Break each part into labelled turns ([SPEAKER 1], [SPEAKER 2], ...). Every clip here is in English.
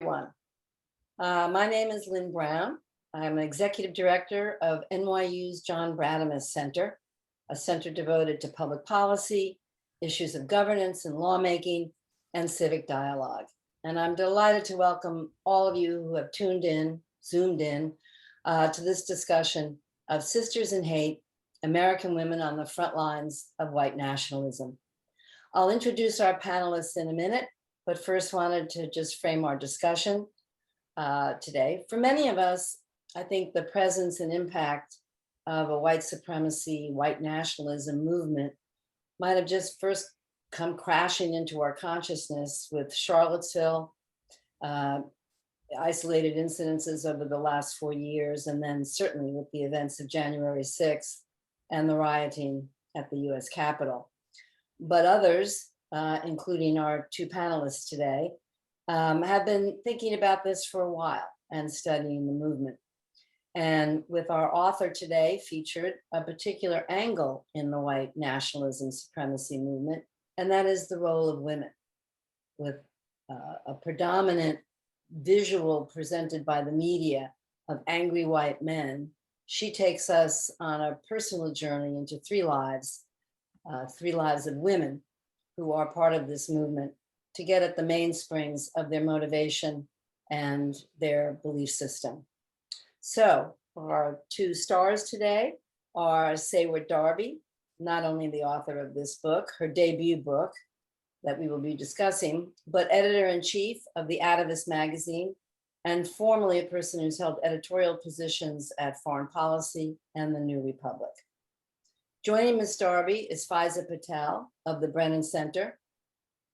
[SPEAKER 1] Everyone. My name is Lynn Brown. I'm an executive director of NYU's John Bradamus Center, a center devoted to public policy, issues of governance and lawmaking, and civic dialogue. And I'm delighted to welcome all of you who have zoomed in to this discussion of Sisters in Hate, American women on the front lines of white nationalism. I'll introduce our panelists in a minute, but first wanted to just frame our discussion today. For many of us, I think the presence and impact of a white supremacy, white nationalism movement might have just first come crashing into our consciousness with Charlottesville, isolated incidences over the last 4 years, and then certainly with the events of January 6th and the rioting at the US Capitol. But others, including our two panelists today, have been thinking about this for a while and studying the movement. And with our author today featured a particular angle in the white nationalism supremacy movement, and that is the role of women, with a predominant visual presented by the media of angry white men. She takes us on a personal journey into three lives of women who are part of this movement to get at the mainsprings of their motivation and their belief system. So our two stars today are Seyward Darby, not only the author of this book, her debut book that we will be discussing, but editor-in-chief of the Activist magazine, and formerly a person who's held editorial positions at Foreign Policy and the New Republic. Joining Ms. Darby is Faiza Patel of the Brennan Center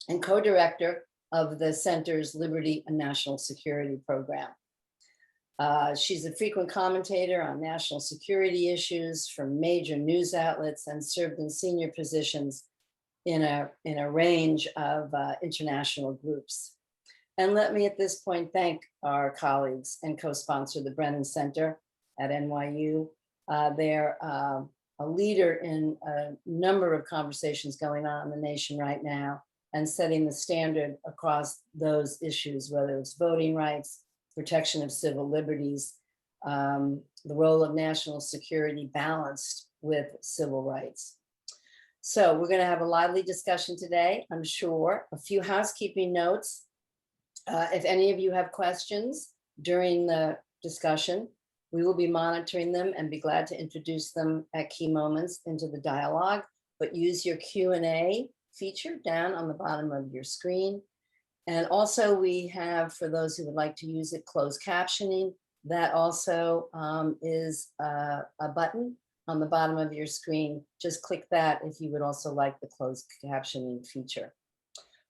[SPEAKER 1] and co-director of the center's Liberty and National Security program. She's a frequent commentator on national security issues from major news outlets and served in senior positions in a range of international groups. And let me at this point thank our colleagues and co-sponsor the Brennan Center at NYU. They're a leader in a number of conversations going on in the nation right now and setting the standard across those issues, whether it's voting rights, protection of civil liberties, the role of national security balanced with civil rights. So we're gonna have a lively discussion today, I'm sure. A few housekeeping notes. If any of you have questions during the discussion, we will be monitoring them and be glad to introduce them at key moments into the dialogue, but use your Q&A feature down on the bottom of your screen. And also we have, for those who would like to use it, closed captioning. That also is a button on the bottom of your screen. Just click that if you would also like the closed captioning feature.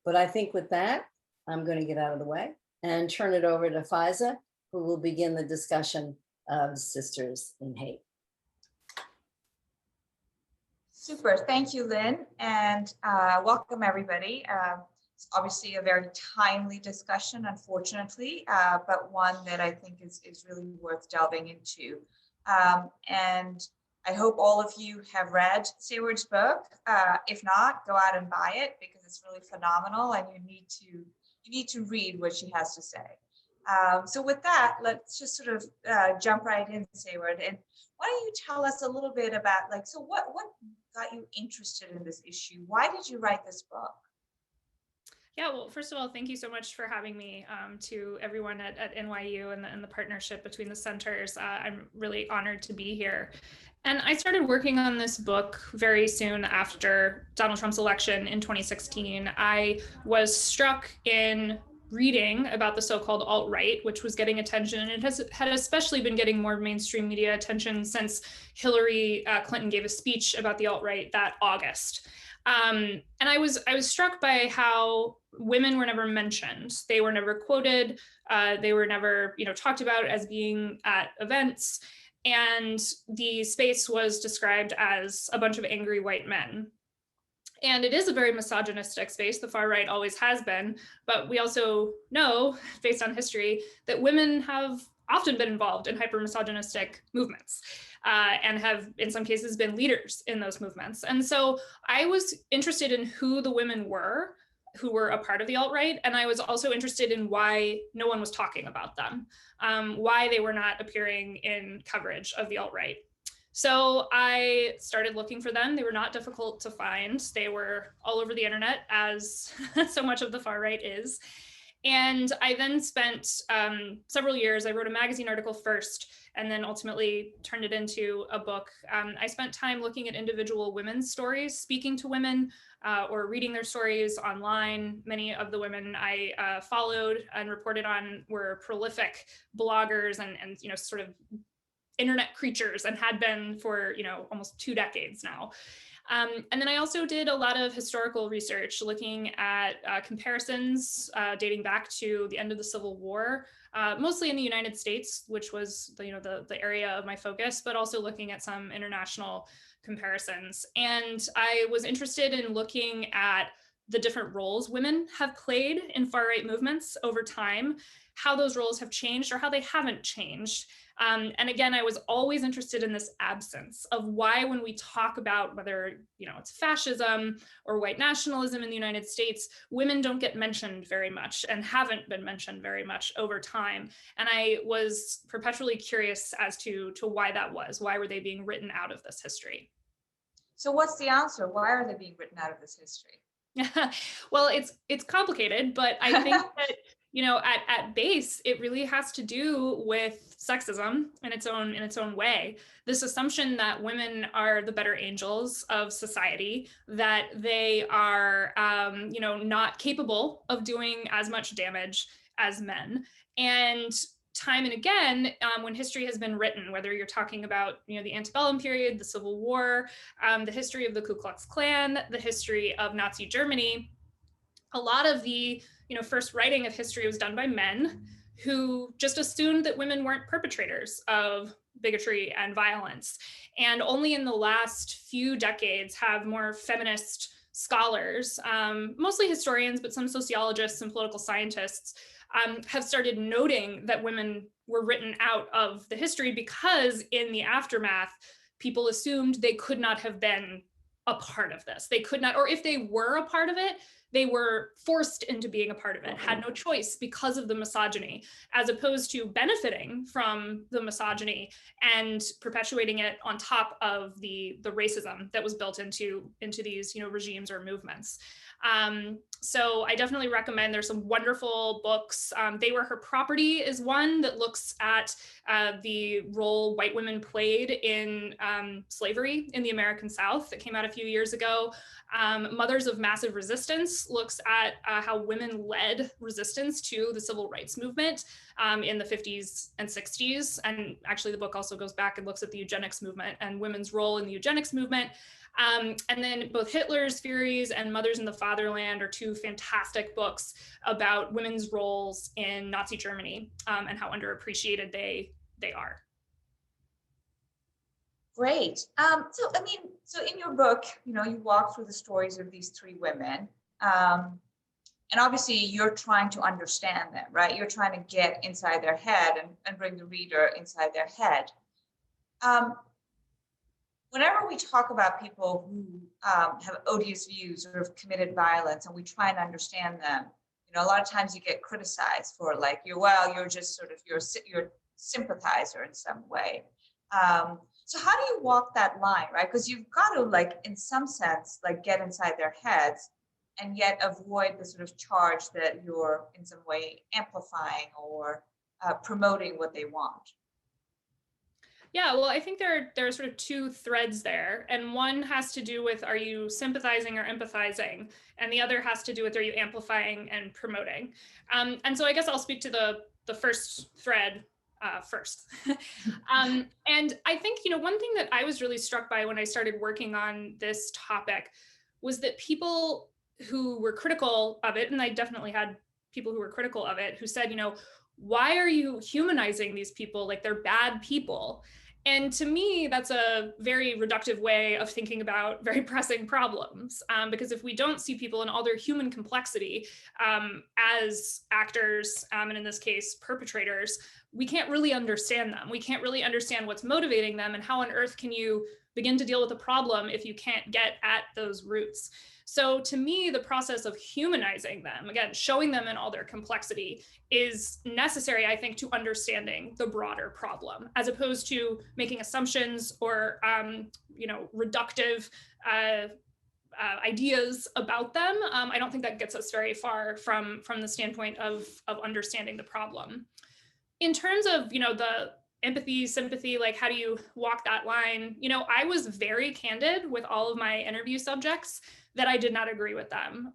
[SPEAKER 1] But I think with that, I'm going to get out of the way and turn it over to Faiza, who will begin the discussion of Sisters in Hate.
[SPEAKER 2] Super, thank you, Lynn, and welcome everybody. It's obviously a very timely discussion, unfortunately, but one that I think is really worth delving into. And I hope all of you have read Seyward's book. If not, go out and buy it because it's really phenomenal, and you need to read what she has to say. So with that, let's just sort of jump right in, Seyward. And why don't you tell us a little bit about, like, so what got you interested in this issue? Why did you write this book?
[SPEAKER 3] Yeah, well, first of all, thank you so much for having me, to everyone at NYU and the partnership between the centers. I'm really honored to be here. And I started working on this book very soon after Donald Trump's election in 2016. I was struck in reading about the so-called alt-right, which was getting attention, and it had especially been getting more mainstream media attention since Hillary Clinton gave a speech about the alt-right that August. And I was struck by how women were never mentioned. They were never quoted. They were never, talked about as being at events. And the space was described as a bunch of angry white men. And it is a very misogynistic space. The far right always has been, but we also know, based on history, that women have often been involved in hyper-misogynistic movements and have, in some cases, been leaders in those movements. And so I was interested in who the women were who were a part of the alt-right. And I was also interested in why no one was talking about them, why they were not appearing in coverage of the alt-right. So I started looking for them. They were not difficult to find. They were all over the internet, as so much of the far right is. And I then spent several years, I wrote a magazine article first, and then ultimately turned it into a book. I spent time looking at individual women's stories, speaking to women, or reading their stories online. Many of the women I followed and reported on were prolific bloggers and sort of internet creatures, and had been for almost 2 decades now. And then I also did a lot of historical research looking at comparisons dating back to the end of the Civil War, mostly in the United States, which was the area of my focus, but also looking at some international comparisons. And I was interested in looking at the different roles women have played in far-right movements over time, how those roles have changed or how they haven't changed. And again, I was always interested in this absence of why, when we talk about whether it's fascism or white nationalism in the United States, women don't get mentioned very much and haven't been mentioned very much over time. And I was perpetually curious as to why that was. Why were they being written out of this history?
[SPEAKER 2] So what's the answer? Why are they being written out of this history?
[SPEAKER 3] Well, it's complicated, but I think that at base, it really has to do with sexism in its own way. This assumption that women are the better angels of society, that they are not capable of doing as much damage as men. And time and again, when history has been written, whether you're talking about the antebellum period, the Civil War, the history of the Ku Klux Klan, the history of Nazi Germany, a lot of the first writing of history was done by men who just assumed that women weren't perpetrators of bigotry and violence. And only in the last few decades have more feminist scholars, mostly historians, but some sociologists and political scientists, have started noting that women were written out of the history because in the aftermath, people assumed they could not have been a part of this. They could not, or if they were a part of it, they were forced into being a part of it, had no choice because of the misogyny, as opposed to benefiting from the misogyny and perpetuating it on top of the racism that was built into these regimes or movements. So I definitely recommend, there's some wonderful books. They Were Her Property is one that looks at the role white women played in slavery in the American South, that came out a few years ago. Mothers of Massive Resistance looks at how women led resistance to the civil rights movement in the 50s and 60s. And actually the book also goes back and looks at the eugenics movement and women's role in the eugenics movement. And then both Hitler's Furies and Mothers in the Fatherland are 2 fantastic books about women's roles in Nazi Germany and how underappreciated they are.
[SPEAKER 2] Great. So in your book, you walk through the stories of these 3 women. And obviously you're trying to understand them, right? You're trying to get inside their head and bring the reader inside their head. Whenever we talk about people who have odious views or have committed violence, and we try and understand them, a lot of times you get criticized for you're just sort of you're a sympathizer in some way. So how do you walk that line, right? Because you've got to, in some sense, get inside their heads, and yet avoid the sort of charge that you're in some way amplifying or promoting what they want.
[SPEAKER 3] Yeah, well, I think there are sort of 2 threads there. And one has to do with, are you sympathizing or empathizing? And the other has to do with, are you amplifying and promoting? And so I guess I'll speak to the first thread first. And I think, one thing that I was really struck by when I started working on this topic was that people who were critical of it, and I definitely had people who were critical of it, who said, why are you humanizing these people like they're bad people? And to me, that's a very reductive way of thinking about very pressing problems, because if we don't see people in all their human complexity as actors, and in this case, perpetrators, we can't really understand them. We can't really understand what's motivating them, and how on earth can you begin to deal with the problem if you can't get at those roots. So to me, the process of humanizing them, again, showing them in all their complexity, is necessary, I think, to understanding the broader problem, as opposed to making assumptions or, reductive ideas about them. I don't think that gets us very far from the standpoint of understanding the problem. In terms of, the empathy, sympathy, like how do you walk that line? I was very candid with all of my interview subjects that I did not agree with them,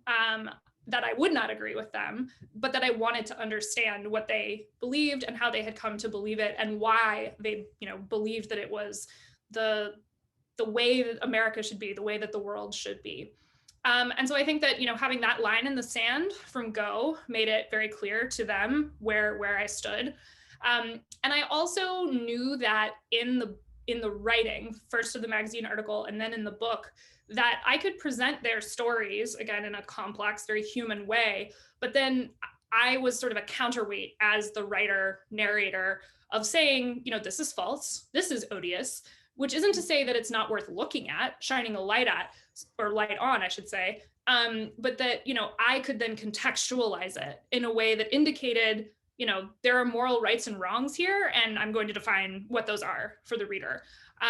[SPEAKER 3] that I would not agree with them, but that I wanted to understand what they believed and how they had come to believe it and why they, believed that it was the way that America should be, the way that the world should be. And so I think that, having that line in the sand from go made it very clear to them where I stood. And I also knew that in the writing, first of the magazine article and then in the book, that I could present their stories, again, in a complex, very human way, but then I was sort of a counterweight as the writer, narrator of saying, this is false, this is odious, which isn't to say that it's not worth looking at, shining a light at, or light on, I should say, but that, I could then contextualize it in a way that indicated, there are moral rights and wrongs here, and I'm going to define what those are for the reader.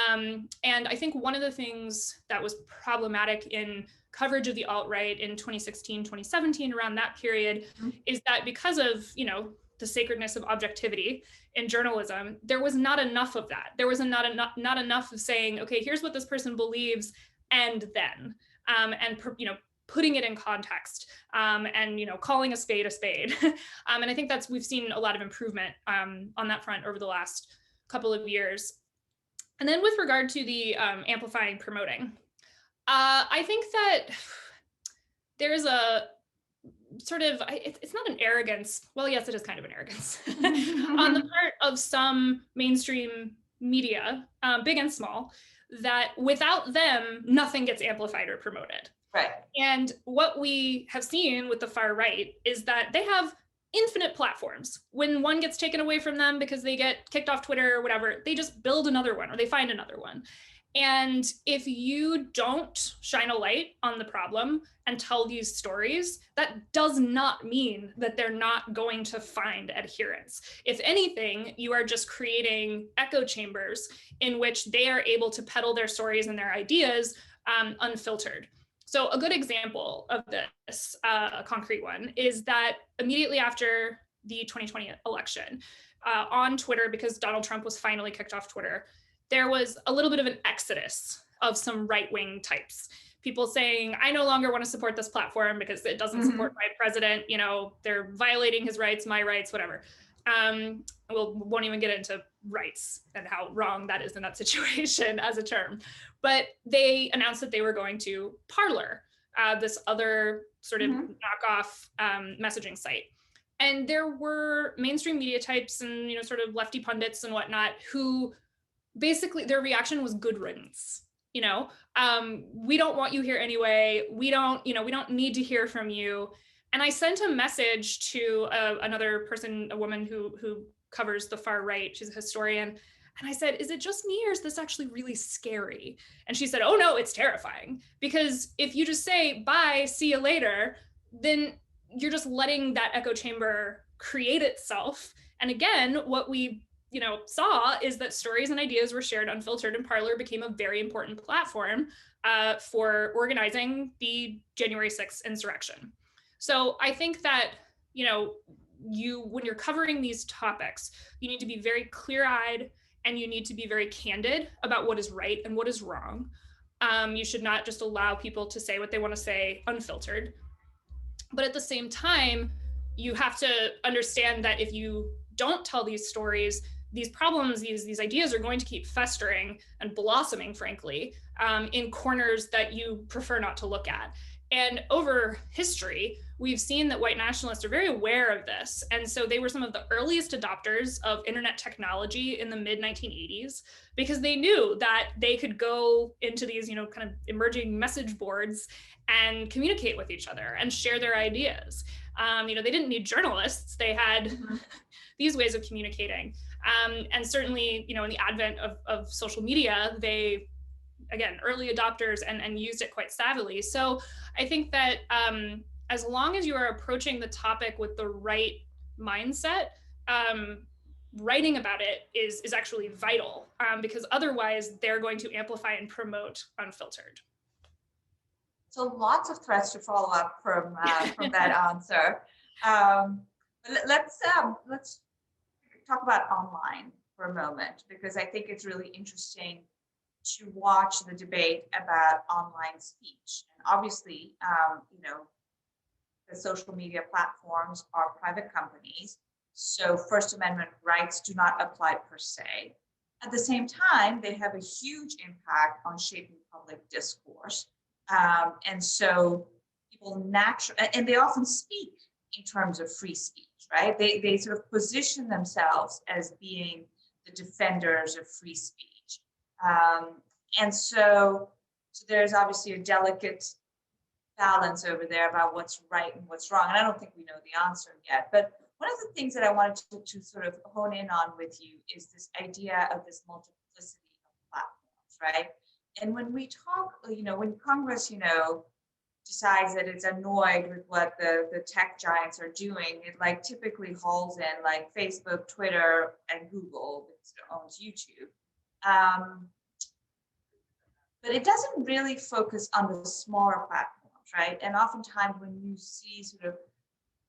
[SPEAKER 3] And I think one of the things that was problematic in coverage of the alt-right in 2016, 2017, around that period, is that because of, the sacredness of objectivity in journalism, there was not enough of that. There was not enough of saying, okay, here's what this person believes, and then, and putting it in context, and calling a spade a spade. And I think we've seen a lot of improvement on that front over the last couple of years. And then with regard to the amplifying, promoting, I think that there's a sort of, it's not an arrogance. Well, yes, it is kind of an arrogance on the part of some mainstream media, big and small, that without them, nothing gets amplified or promoted.
[SPEAKER 2] Right.
[SPEAKER 3] And what we have seen with the far right is that they have infinite platforms. When one gets taken away from them because they get kicked off Twitter or whatever, they just build another one or they find another one. And if you don't shine a light on the problem and tell these stories, that does not mean that they're not going to find adherents. If anything, you are just creating echo chambers in which they are able to peddle their stories and their ideas unfiltered. So a good example of this, a concrete one, is that immediately after the 2020 election, on Twitter, because Donald Trump was finally kicked off Twitter, there was a little bit of an exodus of some right-wing types. People saying, I no longer want to support this platform because it doesn't support my president, they're violating his rights, my rights, whatever. Won't even get into rights and how wrong that is in that situation as a term. But they announced that they were going to Parler, this other sort of knockoff messaging site. And there were mainstream media types and, sort of lefty pundits and whatnot who basically their reaction was good riddance. We don't want you here anyway. We don't need to hear from you. And I sent a message to another person, a woman who covers the far right. She's a historian. And I said, is it just me or is this actually really scary? And she said, oh no, it's terrifying. Because if you just say, bye, see you later, then you're just letting that echo chamber create itself. And again, what we saw is that stories and ideas were shared unfiltered, and Parler became a very important platform for organizing the January 6th insurrection. So I think that, when you're covering these topics, you need to be very clear-eyed and you need to be very candid about what is right and what is wrong. You should not just allow people to say what they want to say unfiltered. But at the same time, you have to understand that if you don't tell these stories, these problems, these ideas are going to keep festering and blossoming, frankly, in corners that you prefer not to look at. And over history, we've seen that white nationalists are very aware of this. And so they were some of the earliest adopters of internet technology in the mid-1980s, because they knew that they could go into these, kind of emerging message boards and communicate with each other and share their ideas. They didn't need journalists. They had these ways of communicating. And certainly, in the advent of social media, they again, early adopters and used it quite savvily. So I think that as long as you are approaching the topic with the right mindset, writing about it is actually vital, because otherwise they're going to amplify and promote unfiltered.
[SPEAKER 2] So lots of threads to follow up from that answer. Let's talk about online for a moment, because I think it's really interesting to watch the debate about online speech. And obviously, the social media platforms are private companies, so First Amendment rights do not apply per se. At the same time, they have a huge impact on shaping public discourse. And so people naturally, and they often speak in terms of free speech, right? They sort of position themselves as being the defenders of free speech. And so there's obviously a delicate balance over there about what's right and what's wrong. And I don't think we know the answer yet. But one of the things that I wanted to sort of hone in on with you is this idea of this multiplicity of platforms, right? And when we talk, when Congress, decides that it's annoyed with what the tech giants are doing, it like typically hauls in like Facebook, Twitter, and Google, that owns YouTube. But it doesn't really focus on the smaller platforms, right? And oftentimes when you see sort of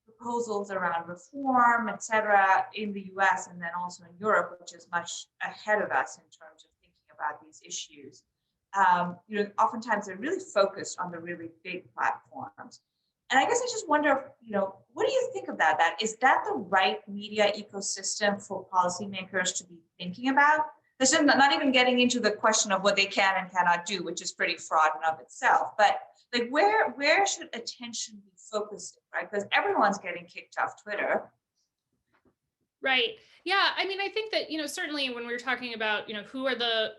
[SPEAKER 2] proposals around reform, et cetera, in the US and then also in Europe, which is much ahead of us in terms of thinking about these issues, oftentimes they're really focused on the really big platforms. And I guess I just wonder, what do you think about that? Is that the right media ecosystem for policymakers to be thinking about? This is not even getting into the question of what they can and cannot do, which is pretty fraught in of itself. But like, where should attention be focusing, right? Because everyone's getting kicked off Twitter.
[SPEAKER 3] Right. Yeah. I mean, I think that, certainly when we're talking about, who are the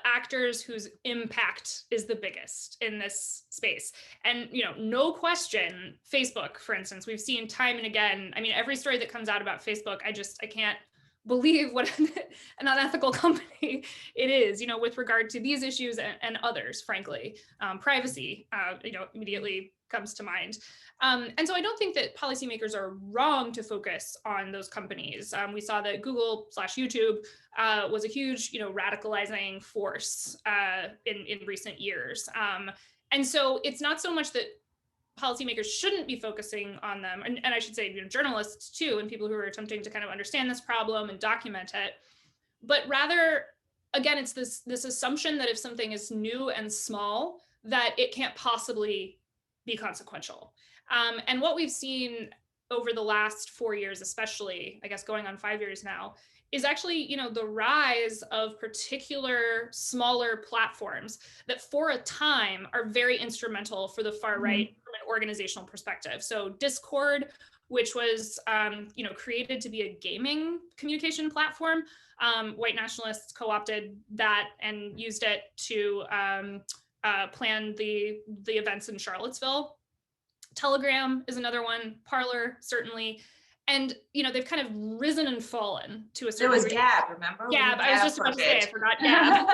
[SPEAKER 3] actors whose impact is the biggest in this space. And, no question, Facebook, for instance, we've seen time and again, I mean, every story that comes out about Facebook, I can't believe what an unethical company it is, with regard to these issues and others, frankly. Privacy, immediately comes to mind. And so I don't think that policymakers are wrong to focus on those companies. We saw that Google/YouTube was a huge, radicalizing force in recent years. And so it's not so much that policymakers shouldn't be focusing on them, and I should say, journalists too, and people who are attempting to kind of understand this problem and document it, but rather, again, it's this assumption that if something is new and small, that it can't possibly be consequential. And what we've seen over the last 4 years, especially, I guess going on 5 years now, is actually, the rise of particular smaller platforms that for a time are very instrumental for the far right from an organizational perspective. So Discord, which was, created to be a gaming communication platform, white nationalists co-opted that and used it to plan the events in Charlottesville. Telegram is another one, Parler, certainly. And, they've kind of risen and fallen to a certain degree.
[SPEAKER 2] There was Gab, remember?
[SPEAKER 3] Gab, I was just about to say, I forgot Gab.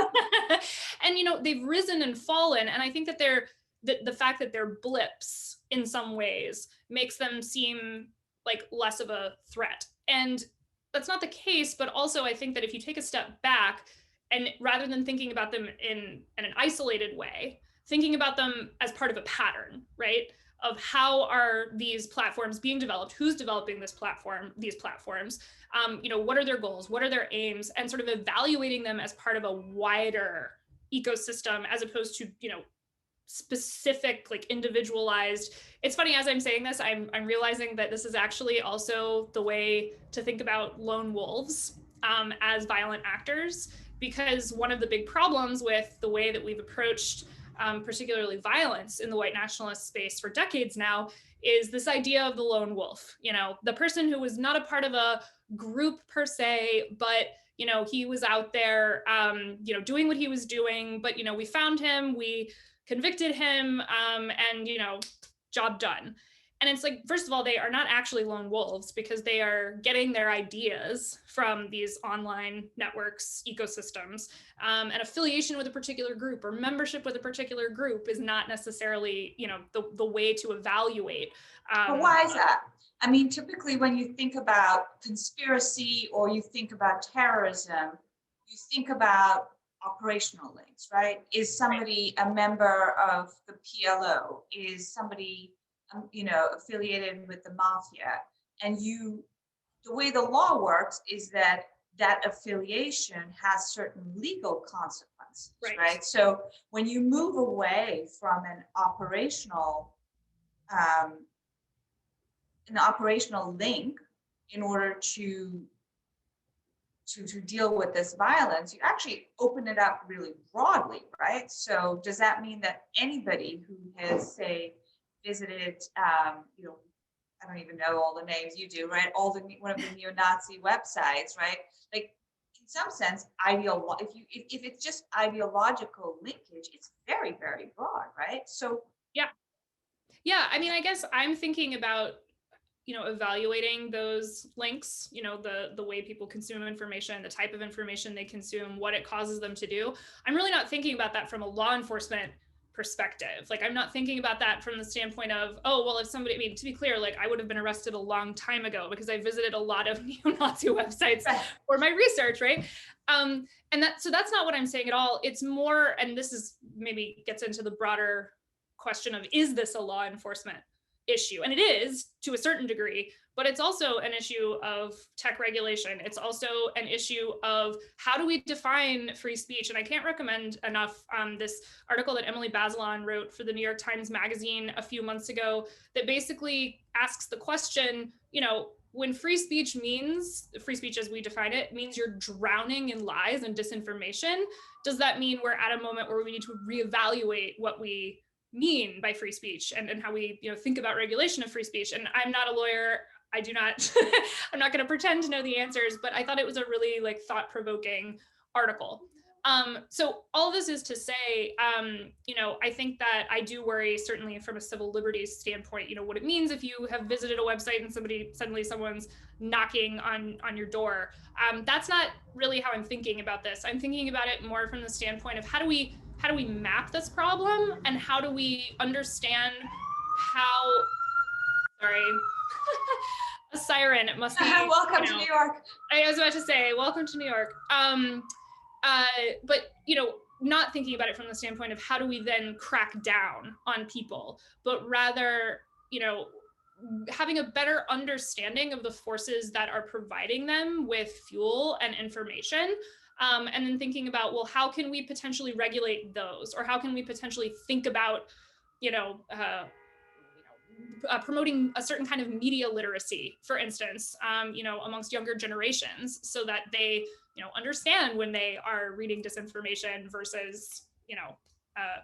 [SPEAKER 3] And, they've risen and fallen. And I think that the fact that they're blips in some ways makes them seem like less of a threat. And that's not the case, but also I think that if you take a step back and rather than thinking about them in an isolated way, thinking about them as part of a pattern, right? Of how are these platforms being developed, who's developing these platforms, what are their goals, what are their aims, and sort of evaluating them as part of a wider ecosystem as opposed to, specific, like individualized. It's funny, as I'm saying this, I'm realizing that this is actually also the way to think about lone wolves as violent actors, because one of the big problems with the way that we've approached particularly violence in the white nationalist space for decades now is this idea of the lone wolf, the person who was not a part of a group per se, but he was out there, doing what he was doing, but we found him, we convicted him, and job done. And it's like, first of all, they are not actually lone wolves because they are getting their ideas from these online networks, ecosystems, and affiliation with a particular group or membership with a particular group is not necessarily, you know, the way to evaluate.
[SPEAKER 2] But why is that? I mean, typically when you think about conspiracy or you think about terrorism, you think about operational links, right? Is somebody a member of the PLO? Is somebody, you know, affiliated with the mafia? And the way the law works is that that affiliation has certain legal consequences, right? So when you move away from an operational link in order to deal with this violence, you actually open it up really broadly, right? So does that mean that anybody who has, say, visited, you know, I don't even know all the names you do, right? One of the neo-Nazi websites, right? Like, in some sense, if it's just ideological linkage, it's very, very broad, right? So
[SPEAKER 3] yeah, I mean, I guess I'm thinking about, you know, evaluating those links, you know, the way people consume information, the type of information they consume, what it causes them to do. I'm really not thinking about that from a law enforcement perspective. Like, I'm not thinking about that from the standpoint of, oh, well, if somebody, I mean, to be clear, like, I would have been arrested a long time ago because I visited a lot of neo-Nazi websites for my research, right? So that's not what I'm saying at all. It's more, and this is maybe gets into the broader question of, is this a law enforcement issue? And it is to a certain degree, but it's also an issue of tech regulation. It's also an issue of how do we define free speech? And I can't recommend enough this article that Emily Bazelon wrote for the New York Times Magazine a few months ago that basically asks the question, you know, when free speech as we define it, means you're drowning in lies and disinformation, does that mean we're at a moment where we need to reevaluate what we mean by free speech and how we, you know, think about regulation of free speech? And I'm not a lawyer. I do not, I'm not going to pretend to know the answers, but I thought it was a really like thought-provoking article. So all this is to say, you know, I think that I do worry, certainly from a civil liberties standpoint, you know, what it means if you have visited a website and someone's knocking on your door. That's not really how I'm thinking about this. I'm thinking about it more from the standpoint of how do we map this problem and how do we understand how, sorry, a siren, it must be.
[SPEAKER 2] Welcome to New York.
[SPEAKER 3] I was about to say, welcome to New York. But, you know, not thinking about it from the standpoint of how do we then crack down on people, but rather, you know, having a better understanding of the forces that are providing them with fuel and information. And then thinking about, well, how can we potentially regulate those? Or how can we potentially think about, you know, promoting a certain kind of media literacy, for instance, you know, amongst younger generations, so that they, you know, understand when they are reading disinformation versus, you know,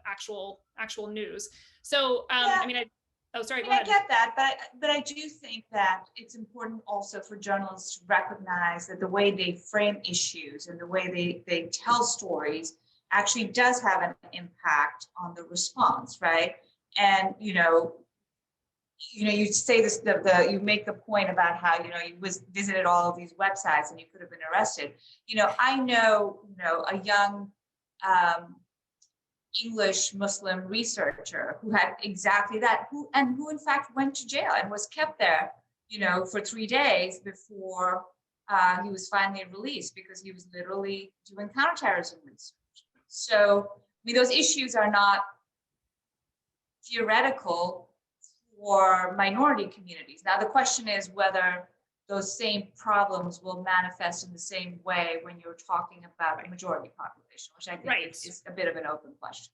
[SPEAKER 3] actual news. So,
[SPEAKER 2] Yeah.
[SPEAKER 3] I mean, go ahead.
[SPEAKER 2] I get that, but I do think that it's important also for journalists to recognize that the way they frame issues and the way they tell stories actually does have an impact on the response, right? And you say this, you make the point about how, you know, you visited all of these websites and you could have been arrested. You know, I know, a young English Muslim researcher who had exactly that, who in fact went to jail and was kept there, you know, for 3 days before he was finally released because he was literally doing counterterrorism research. So, I mean, those issues are not theoretical for minority communities. Now, the question is whether those same problems will manifest in the same way when you're talking about a majority population, which I think is a bit of an open question.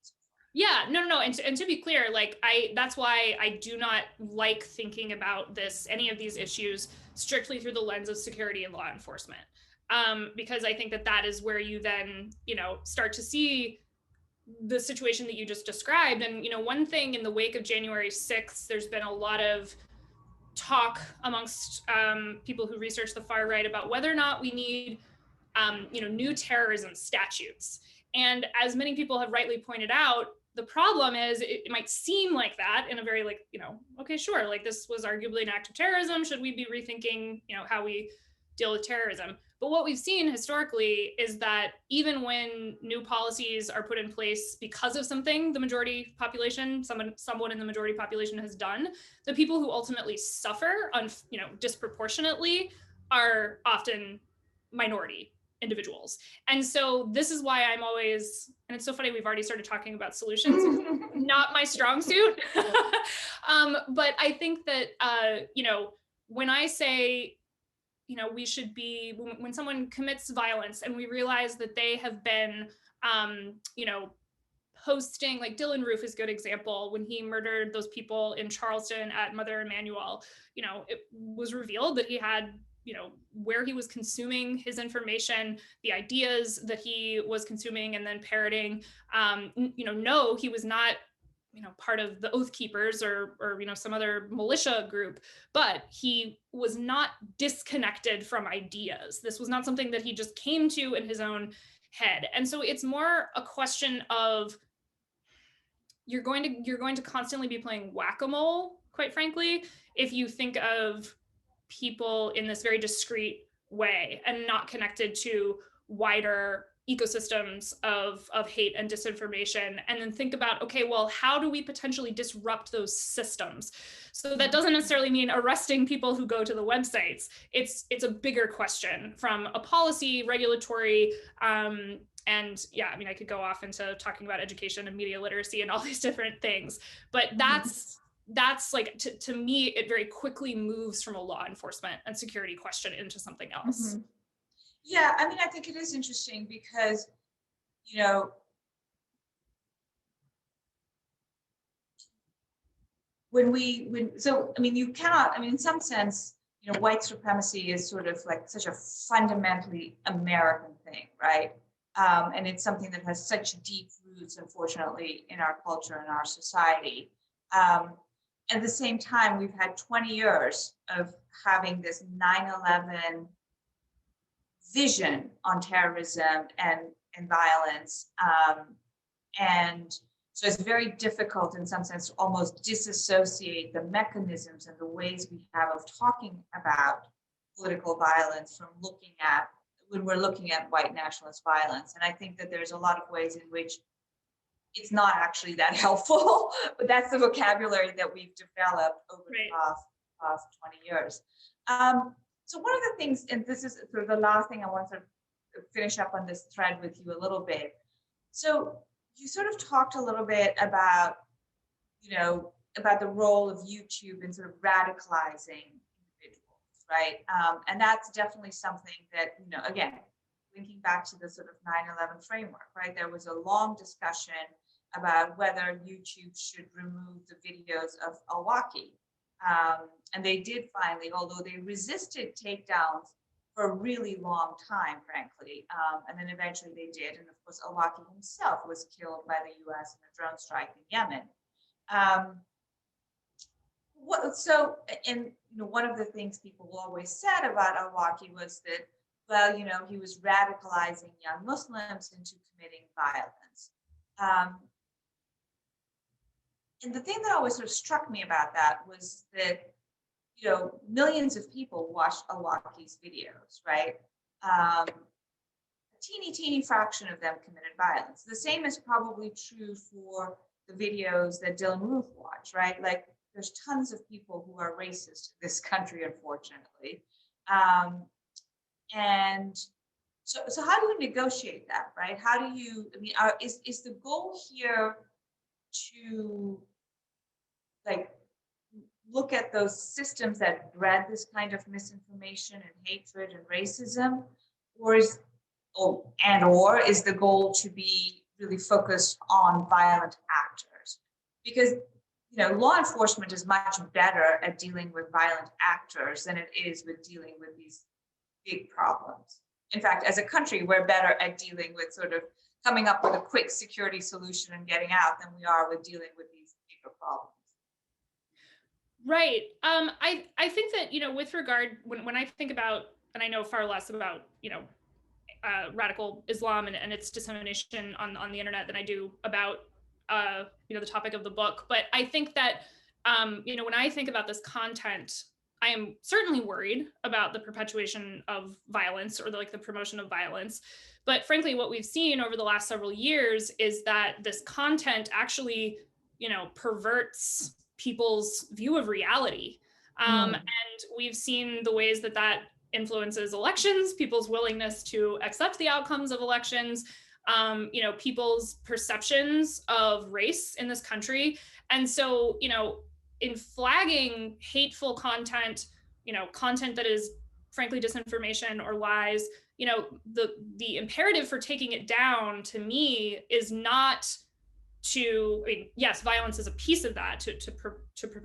[SPEAKER 3] Yeah, no. And to be clear, like that's why I do not like thinking about any of these issues strictly through the lens of security and law enforcement. Because I think that is where you then, you know, start to see the situation that you just described. And, you know, one thing in the wake of January 6th, there's been a lot of talk amongst people who research the far right about whether or not we need, you know, new terrorism statutes. And as many people have rightly pointed out, the problem is it might seem like that in a very like, okay, sure, like this was arguably an act of terrorism. Should we be rethinking, how we deal with terrorism? But what we've seen historically is that even when new policies are put in place because of something the majority population, someone in the majority population has done, the people who ultimately suffer disproportionately are often minority individuals. And so this is why I'm always, and it's so funny, we've already started talking about solutions, not my strong suit. But I think that, when I say, we should be, when someone commits violence and we realize that they have been, posting, like Dylan Roof is a good example. When he murdered those people in Charleston at Mother Emanuel, it was revealed that he had, where he was consuming his information, the ideas that he was consuming and then parroting. No, he was not, part of the Oath Keepers or some other militia group, but he was not disconnected from ideas. This was not something that he just came to in his own head. And so it's more a question of, you're going to constantly be playing whack-a-mole, quite frankly, if you think of people in this very discrete way and not connected to wider ecosystems of hate and disinformation, and then think about, okay, well, how do we potentially disrupt those systems? So that doesn't necessarily mean arresting people who go to the websites. It's a bigger question from a policy, regulatory, and yeah, I mean, I could go off into talking about education and media literacy and all these different things, but that's like, to me, it very quickly moves from a law enforcement and security question into something else.
[SPEAKER 2] Mm-hmm. Yeah, I mean, I think it is interesting because, you cannot, in some sense, white supremacy is sort of like such a fundamentally American thing, right? And it's something that has such deep roots, unfortunately, in our culture and our society. At the same time, we've had 20 years of having this 9/11 vision on terrorism and violence. And so it's very difficult in some sense to almost disassociate the mechanisms and the ways we have of talking about political violence from when we're looking at white nationalist violence. And I think that there's a lot of ways in which it's not actually that helpful, but that's the vocabulary that we've developed over the past 20 years. So one of the things, and this is sort of the last thing I want to finish up on this thread with you a little bit. So you sort of talked a little bit about, about the role of YouTube in sort of radicalizing individuals, right? And that's definitely something that, again, linking back to the sort of 9/11 framework, right? There was a long discussion about whether YouTube should remove the videos of Al-Awlaki. And they did finally, although they resisted takedowns for a really long time, frankly. And then eventually they did. And of course, Al-Awlaki himself was killed by the US in a drone strike in Yemen. One of the things people always said about Al-Awlaki was that, well, he was radicalizing young Muslims into committing violence. And the thing that always sort of struck me about that was that, millions of people watched Al-Awlaki's videos, right? A teeny fraction of them committed violence. The same is probably true for the videos that Dylan Roof watched, right? Like, there's tons of people who are racist in this country, unfortunately. And so how do you negotiate that, right? How do you, is the goal here to look at those systems that bred this kind of misinformation and hatred and racism, or is the goal to be really focused on violent actors? Because law enforcement is much better at dealing with violent actors than it is with dealing with these big problems. In fact, as a country, we're better at dealing with sort of coming up with a quick security solution and getting out than we are with dealing with these bigger problems.
[SPEAKER 3] Right. I think that, with regard, when I think about, and I know far less about, radical Islam and its dissemination on the internet than I do about the topic of the book. But I think that, when I think about this content, I am certainly worried about the perpetuation of violence or the promotion of violence. But frankly, what we've seen over the last several years is that this content actually, perverts people's view of reality. And we've seen the ways that that influences elections, people's willingness to accept the outcomes of elections, people's perceptions of race in this country. And so, in flagging hateful content, content that is frankly disinformation or lies, the imperative for taking it down to me is not yes, violence is a piece of that to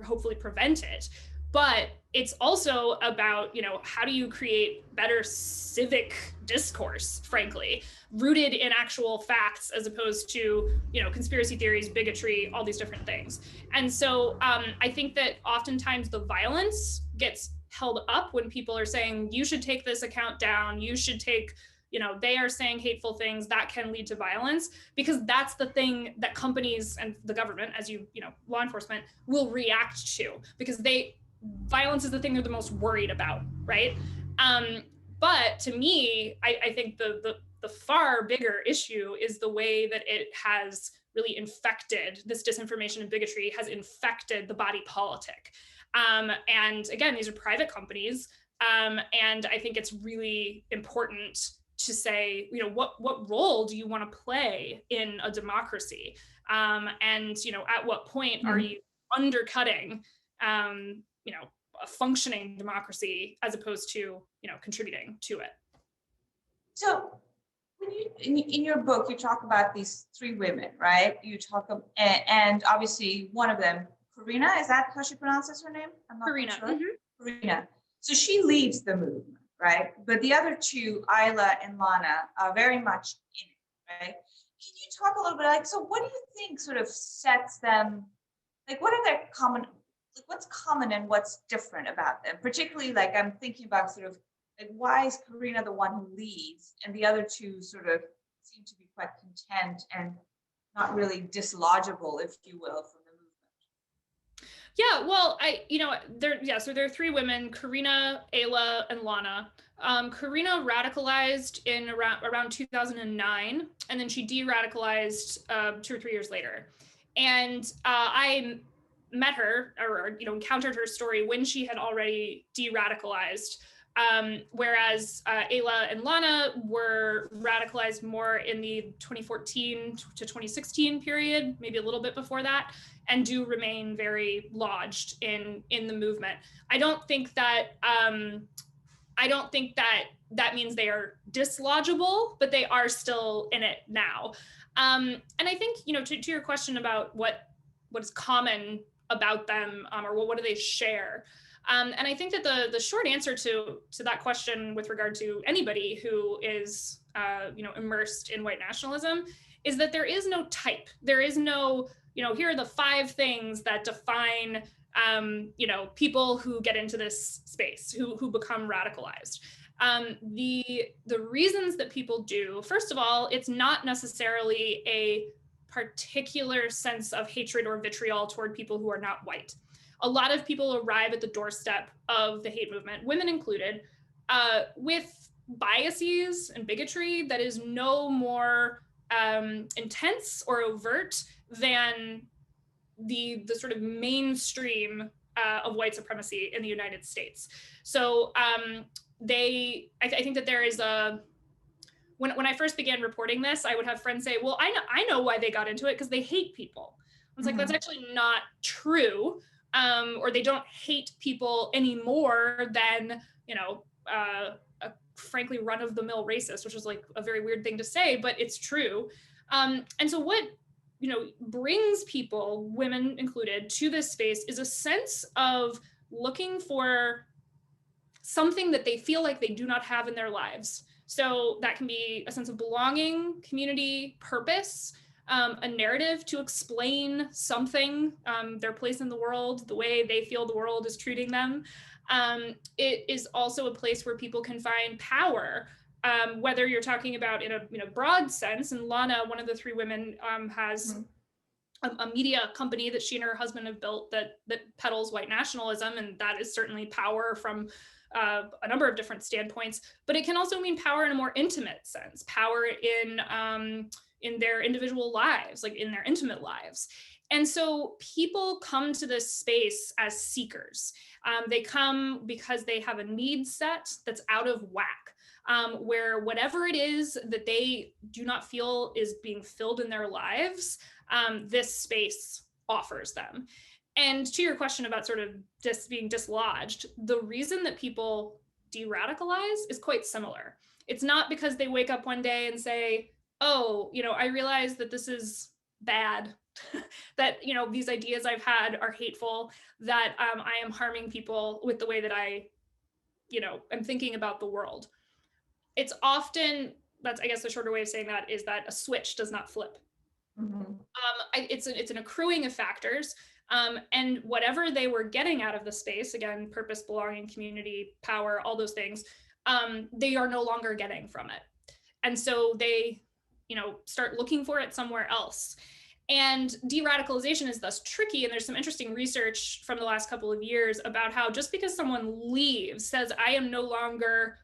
[SPEAKER 3] hopefully prevent it. But it's also about, how do you create better civic discourse, frankly, rooted in actual facts, as opposed to, conspiracy theories, bigotry, all these different things. And so I think that oftentimes the violence gets held up when people are saying, you should take this account down, you should take, they are saying hateful things that can lead to violence, because that's the thing that companies and the government, as law enforcement, will react to, because violence is the thing they're the most worried about, right? But to me, I think the far bigger issue is the way that it has really infected, this disinformation and bigotry has infected the body politic. And again, these are private companies. And I think it's really important to say, what role do you want to play in a democracy? And, at what point are you undercutting, a functioning democracy as opposed to, contributing to it?
[SPEAKER 2] So when in your book, you talk about these three women, right? You talk and obviously one of them, Corinna, is that how she pronounces her name? I'm not
[SPEAKER 3] Corinna.
[SPEAKER 2] sure. Corinna. So she leads the movement, right? But the other two, Ayla and Lana, are very much in it, right? Can you talk a little bit, so what do you think sort of sets them, what are their common, what's common and what's different about them? Particularly, I'm thinking about sort of, why is Corinna the one who leads and the other two sort of seem to be quite content and not really dislodgeable, if you will, from the movement?
[SPEAKER 3] Yeah, well, so there are three women, Corinna, Ayla, and Lana. Corinna radicalized in around 2009, and then she de-radicalized 2 or 3 years later. And I met her or encountered her story when she had already de-radicalized. Whereas Ayla and Lana were radicalized more in the 2014 to 2016 period, maybe a little bit before that, and do remain very lodged in the movement. I don't think that that means they are dislodgeable, but they are still in it now. And I think, to your question about what is common about them, or what do they share? And I think that the short answer to that question with regard to anybody who is, immersed in white nationalism is that there is no type. There is no, here are the 5 things that define, people who get into this space, who become radicalized. The reasons that people do, first of all, it's not necessarily a particular sense of hatred or vitriol toward people who are not white. A lot of people arrive at the doorstep of the hate movement, women included, with biases and bigotry that is no more intense or overt than the sort of mainstream of white supremacy in the United States. So I think that there is when I first began reporting this, I would have friends say, well, I know why they got into it, because they hate people. I was like, that's actually not true. Or they don't hate people any more than, a frankly run-of-the-mill racist, which is a very weird thing to say, but it's true. And so what, brings people, women included, to this space is a sense of looking for something that they feel like they do not have in their lives. So that can be a sense of belonging, community, purpose, a narrative to explain something, their place in the world, the way they feel the world is treating them. It is also a place where people can find power, whether you're talking about in a broad sense. And Lana, one of the 3 women, has a media company that she and her husband have built that peddles white nationalism, and that is certainly power from a number of different standpoints. But it can also mean power in a more intimate sense, power in their individual lives, like in their intimate lives. And so people come to this space as seekers. They come because they have a need set that's out of whack, where whatever it is that they do not feel is being filled in their lives, this space offers them. And to your question about sort of being dislodged, the reason that people de-radicalize is quite similar. It's not because they wake up one day and say, oh, I realize that this is bad, that, these ideas I've had are hateful, that I am harming people with the way that I, am thinking about the world. It's often, that's, I guess the shorter way of saying that is that a switch does not flip.
[SPEAKER 2] Mhm.
[SPEAKER 3] It's an accruing of factors. And whatever they were getting out of the space, again, purpose, belonging, community, power, all those things, they are no longer getting from it. And so they, start looking for it somewhere else. And de-radicalization is thus tricky. And there's some interesting research from the last couple of years about how just because someone leaves, says, I am no longer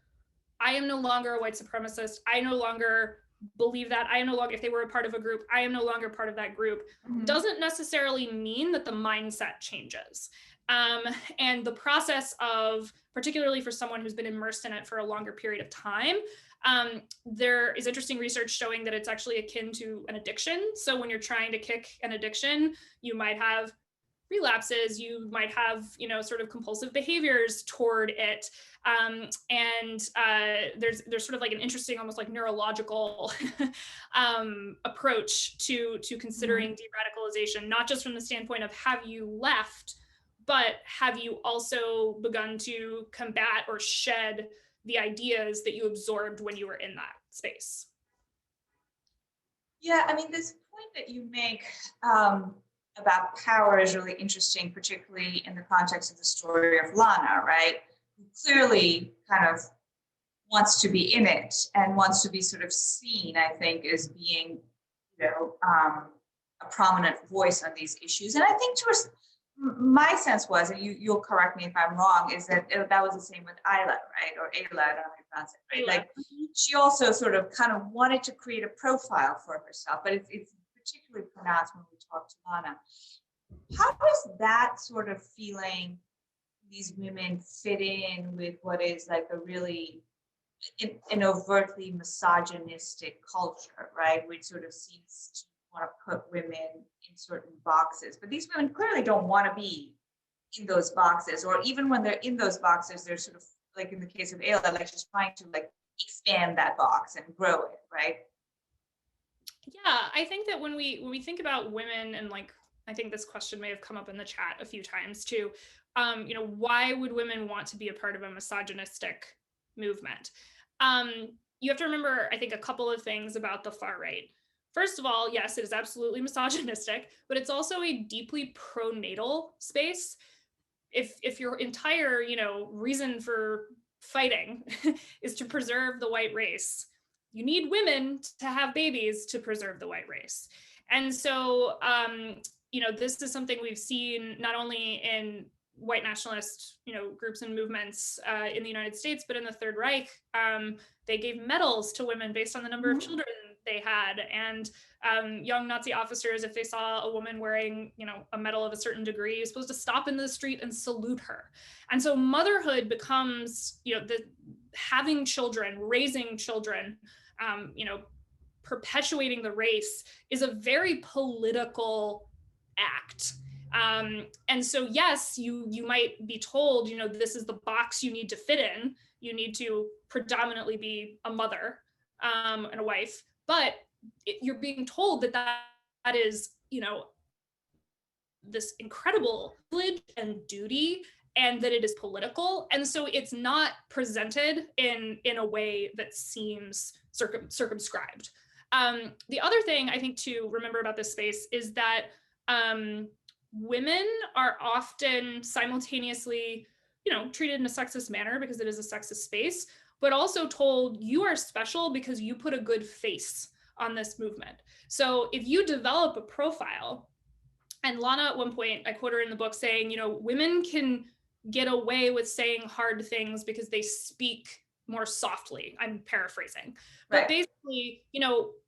[SPEAKER 3] a white supremacist, I no longer believe that, I am no longer, if they were a part of a group, I am no longer part of that group, doesn't necessarily mean that the mindset changes. And the process of, particularly for someone who's been immersed in it for a longer period of time, there is interesting research showing that it's actually akin to an addiction. So when you're trying to kick an addiction, you might have relapses, you might have, sort of compulsive behaviors toward it. There's sort of like an interesting, almost like neurological approach to considering de-radicalization, not just from the standpoint of have you left, but have you also begun to combat or shed the ideas that you absorbed when you were in that space?
[SPEAKER 2] Yeah, I mean, this point that you make about power is really interesting, particularly in the context of the story of Lana, right? Who clearly kind of wants to be in it and wants to be sort of seen, I think, as being, a prominent voice on these issues. And I think my sense was, and you'll correct me if I'm wrong, is that that was the same with Ayla, right? Or Ayla, I don't know how you pronounce it, right? Like she also sort of kind of wanted to create a profile for herself, but it's particularly pronounced when we talk to Lana. How does that sort of feeling, these women fit in with what is like a really an overtly misogynistic culture, right? Which sort of seems to want to put women in certain boxes, but these women clearly don't want to be in those boxes, or even when they're in those boxes, they're sort of like in the case of Ayla, like she's trying to like expand that box and grow it, right?
[SPEAKER 3] Yeah, I think that when we think about women, and like I think this question may have come up in the chat a few times too, why would women want to be a part of a misogynistic movement? You have to remember, I think, a couple of things about the far right. First of all, yes, it is absolutely misogynistic, but it's also a deeply pronatal space. If your entire, reason for fighting is to preserve the white race, you need women to have babies to preserve the white race. And so, this is something we've seen not only in white nationalist, groups and movements in the United States, but in the Third Reich, they gave medals to women based on the number of children they had. And young Nazi officers, if they saw a woman wearing, a medal of a certain degree, you're supposed to stop in the street and salute her. And so motherhood becomes, the having children, raising children, perpetuating the race is a very political act. And so, yes, you might be told, this is the box you need to fit in. You need to predominantly be a mother and a wife, but you're being told that is, this incredible privilege and duty, and that it is political. And so it's not presented in a way that seems circumscribed. The other thing I think to remember about this space is that women are often simultaneously, treated in a sexist manner because it is a sexist space, but also told you are special because you put a good face on this movement. So if you develop a profile And Lana, at one point, I quote her in the book saying, women can get away with saying hard things because they speak more softly. I'm paraphrasing. But
[SPEAKER 2] Right.
[SPEAKER 3] basically,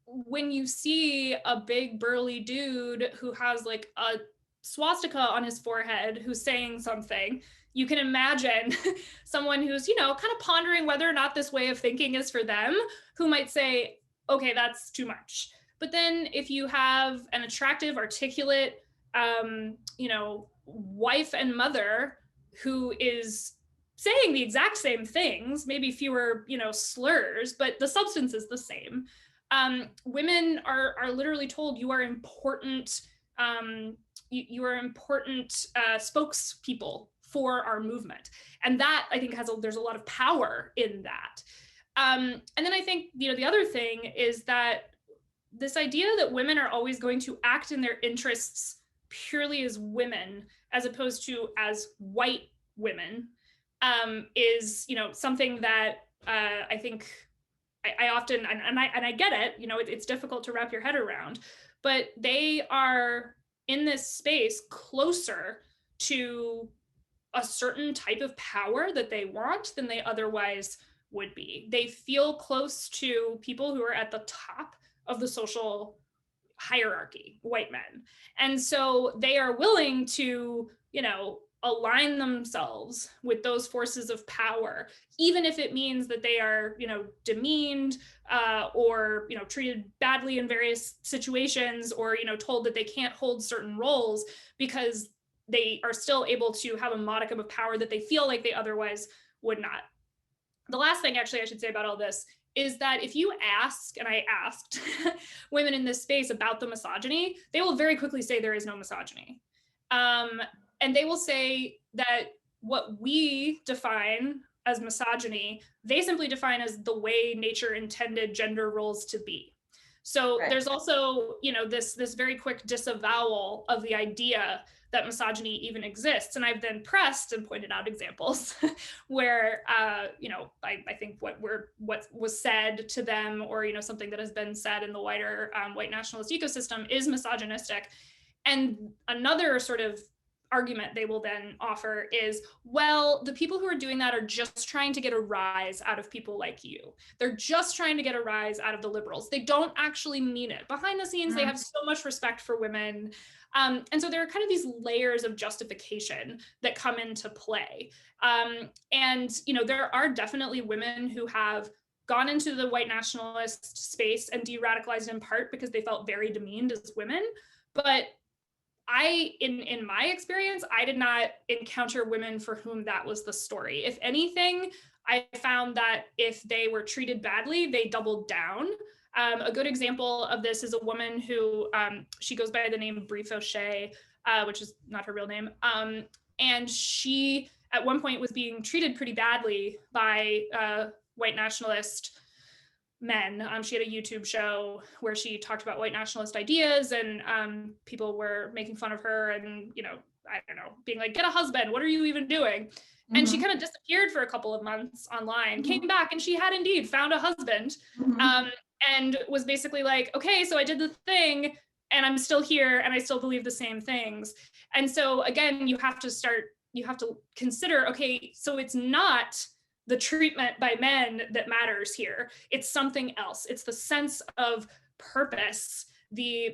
[SPEAKER 3] when you see a big burly dude who has like a swastika on his forehead who's saying something, you can imagine someone who's, kind of pondering whether or not this way of thinking is for them, who might say, okay, that's too much. But then if you have an attractive, articulate, wife and mother who is saying the exact same things, maybe fewer, slurs, but the substance is the same. Women are literally told you are important. You are important spokespeople for our movement, and that I think there's a lot of power in that. And then I think the other thing is that this idea that women are always going to act in their interests purely as women, as opposed to as white women, is something that I think I often and I get it. It's difficult to wrap your head around, but they are in this space closer to a certain type of power that they want than they otherwise would be. They feel close to people who are at the top of the social hierarchy, white men. And so they are willing to, align themselves with those forces of power, even if it means that they are, demeaned or, treated badly in various situations, or, told that they can't hold certain roles, because they are still able to have a modicum of power that they feel like they otherwise would not. The last thing actually I should say about all this is that if you ask, and I asked women in this space about the misogyny, they will very quickly say there is no misogyny. And they will say that what we define as misogyny, they simply define as the way nature intended gender roles to be. So There's also, this very quick disavowal of the idea that misogyny even exists. And I've then pressed and pointed out examples where, I think what was said to them, or, something that has been said in the wider white nationalist ecosystem is misogynistic. And another sort of argument they will then offer is, well, the people who are doing that are just trying to get a rise out of people like you. They're just trying to get a rise out of the liberals. They don't actually mean it. Behind the scenes, they have so much respect for women. And so there are kind of these layers of justification that come into play. And, there are definitely women who have gone into the white nationalist space and de-radicalized in part because they felt very demeaned as women. But in my experience, I did not encounter women for whom that was the story. If anything, I found that if they were treated badly, they doubled down. A good example of this is a woman who, she goes by the name Brie Fauché, which is not her real name. And she, at one point, was being treated pretty badly by white nationalist men. She had a YouTube show where she talked about white nationalist ideas, and people were making fun of her and, I don't know, being like, get a husband, what are you even doing? Mm-hmm. And she kind of disappeared for a couple of months online, came back, and she had indeed found a husband, and was basically like, okay, so I did the thing and I'm still here and I still believe the same things. And so again, you have to consider, okay, so it's not the treatment by men that matters here. It's something else. It's the sense of purpose, the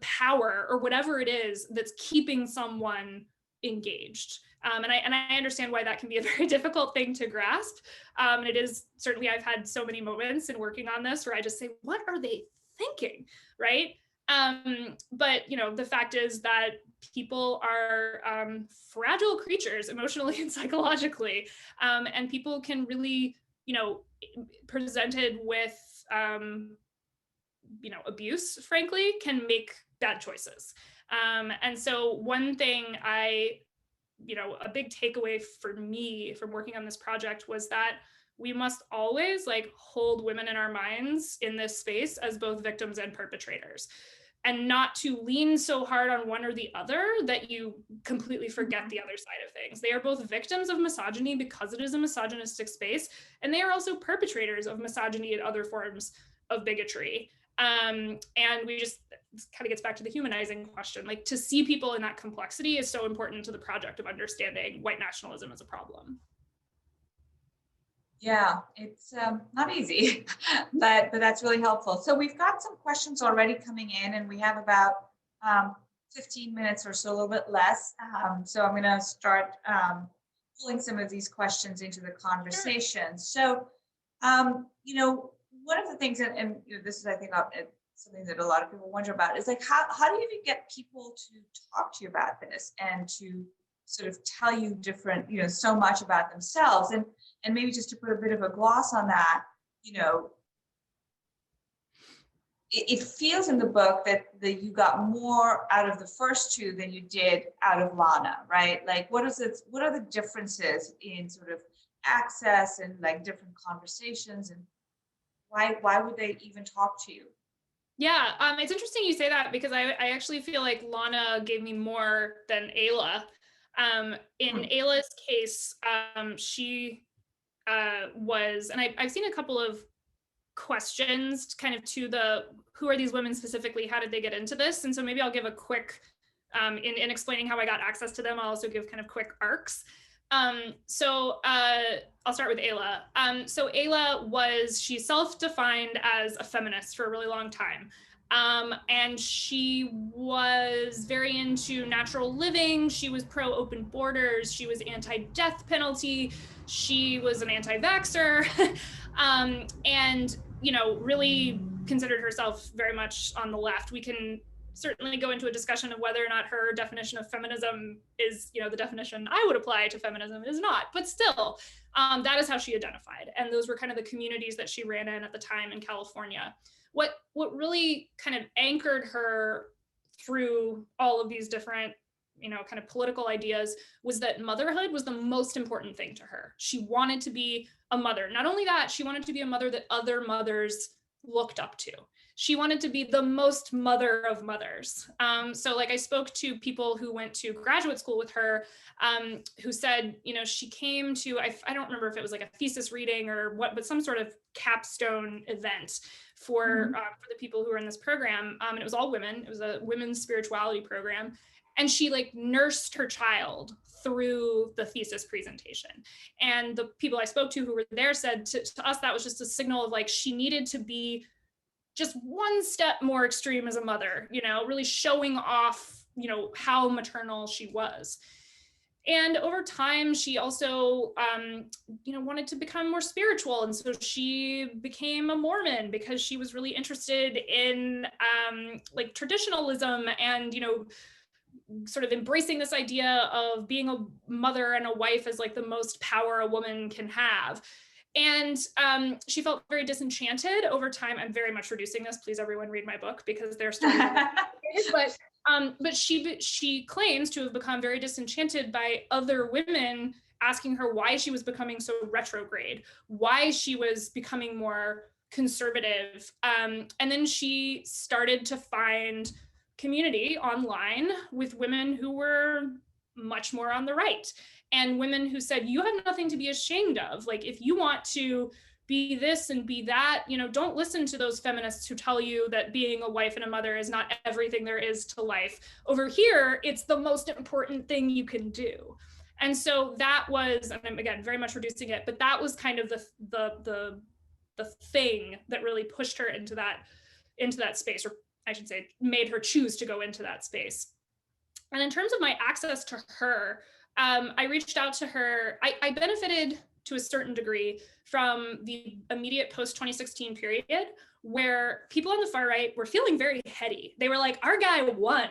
[SPEAKER 3] power, or whatever it is that's keeping someone engaged. And I understand why that can be a very difficult thing to grasp. And it is certainly, I've had so many moments in working on this where I just say, what are they thinking, right? But the fact is that people are fragile creatures emotionally and psychologically, and people can really, presented with, abuse, frankly, can make bad choices. And so one thing a big takeaway for me from working on this project was that we must always hold women in our minds in this space as both victims and perpetrators, and not to lean so hard on one or the other that you completely forget the other side of things. They are both victims of misogyny because it is a misogynistic space, and they are also perpetrators of misogyny and other forms of bigotry. And we just, this kind of gets back to the humanizing question. Like, to see people in that complexity is so important to the project of understanding white nationalism as a problem.
[SPEAKER 2] Yeah, it's not easy, but that's really helpful. So we've got some questions already coming in, and we have about 15 minutes or so, a little bit less. So I'm going to start pulling some of these questions into the conversation. So, you know, one of the things, and you know, this is, I think, something that a lot of people wonder about, is like, how do you even get people to talk to you about this and to sort of tell you different, you know, so much about themselves? And maybe just to put a bit of a gloss on that, you know, it feels in the book that you got more out of the first two than you did out of Lana, right? Like, what are the differences in sort of access and like different conversations, and why would they even talk to you?
[SPEAKER 3] Yeah, it's interesting you say that, because I actually feel like Lana gave me more than Ayla. In Ayla's case, she was, and I've seen a couple of questions kind of to the, who are these women specifically, how did they get into this? And so maybe I'll give a quick, in explaining how I got access to them, I'll also give kind of quick arcs. So I'll start with Ayla. So Ayla she self-defined as a feminist for a really long time. And she was very into natural living. She was pro open borders. She was anti-death penalty. She was an anti-vaxxer. And, you know, really considered herself very much on the left. We can certainly go into a discussion of whether or not her definition of feminism is, you know, the definition I would apply to feminism. It is not, but still, that is how she identified. And those were kind of the communities that she ran in at the time in California. What really kind of anchored her through all of these different, you know, kind of political ideas was that motherhood was the most important thing to her. She wanted to be a mother. Not only that, she wanted to be a mother that other mothers looked up to. She wanted to be the most mother of mothers. So like, I spoke to people who went to graduate school with her, who said, you know, she came to, I don't remember if it was like a thesis reading or what, but some sort of capstone event for the people who were in this program. And it was all women. It was a women's spirituality program. And she like nursed her child through the thesis presentation. And the people I spoke to who were there said to us, that was just a signal of like, she needed to be just one step more extreme as a mother, you know, really showing off, you know, how maternal she was. And over time, she also, you know, wanted to become more spiritual. And so she became a Mormon because she was really interested in like traditionalism and, you know, sort of embracing this idea of being a mother and a wife as like the most power a woman can have. And she felt very disenchanted over time. I'm very much reducing this. Please, everyone, read my book because they're stories. But she claims to have become very disenchanted by other women asking her why she was becoming so retrograde, why she was becoming more conservative. And then she started to find community online with women who were much more on the right, and women who said, you have nothing to be ashamed of. Like, if you want to be this and be that, you know, don't listen to those feminists who tell you that being a wife and a mother is not everything there is to life. Over here, it's the most important thing you can do. And so that was, and I'm again very much reducing it, but that was kind of the thing that really pushed her into that space, or I should say, made her choose to go into that space. And in terms of my access to her, I reached out to her. I benefited to a certain degree from the immediate post-2016 period where people on the far right were feeling very heady. They were like, our guy won,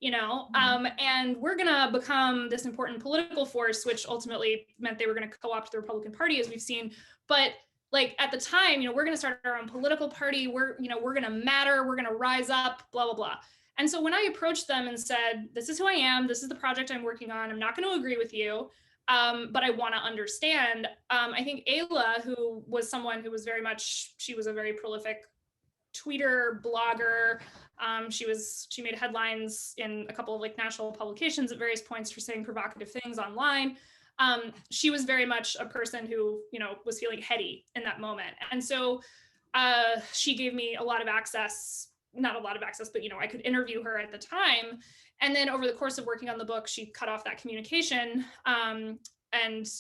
[SPEAKER 3] you know, and we're gonna become this important political force, which ultimately meant they were gonna co-opt the Republican Party, as we've seen. But like at the time, you know, we're gonna start our own political party. We're gonna matter. We're gonna rise up, blah, blah, blah. And so when I approached them and said, this is who I am, this is the project I'm working on, I'm not going to agree with you, but I want to understand. I think Ayla, who was someone who was very much, she was a very prolific tweeter, blogger. She made headlines in a couple of like national publications at various points for saying provocative things online. She was very much a person who, you know, was feeling heady in that moment. And so she gave me a lot of access, not a lot of access, but, you know, I could interview her at the time. And then over the course of working on the book, she cut off that communication and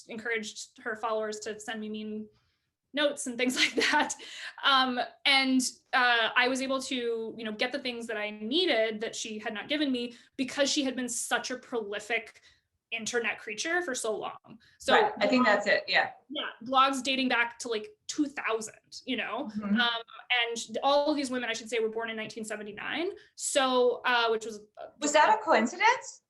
[SPEAKER 3] encouraged her followers to send me mean notes and things like that. I was able to, you know, get the things that I needed that she had not given me because she had been such a prolific internet creature for so long. So
[SPEAKER 2] right. I think that's it. Yeah.
[SPEAKER 3] Yeah, blogs dating back to like 2000, you know,
[SPEAKER 2] Mhm.
[SPEAKER 3] and all of these women, I should say, were born in 1979. So, which was
[SPEAKER 2] that a coincidence?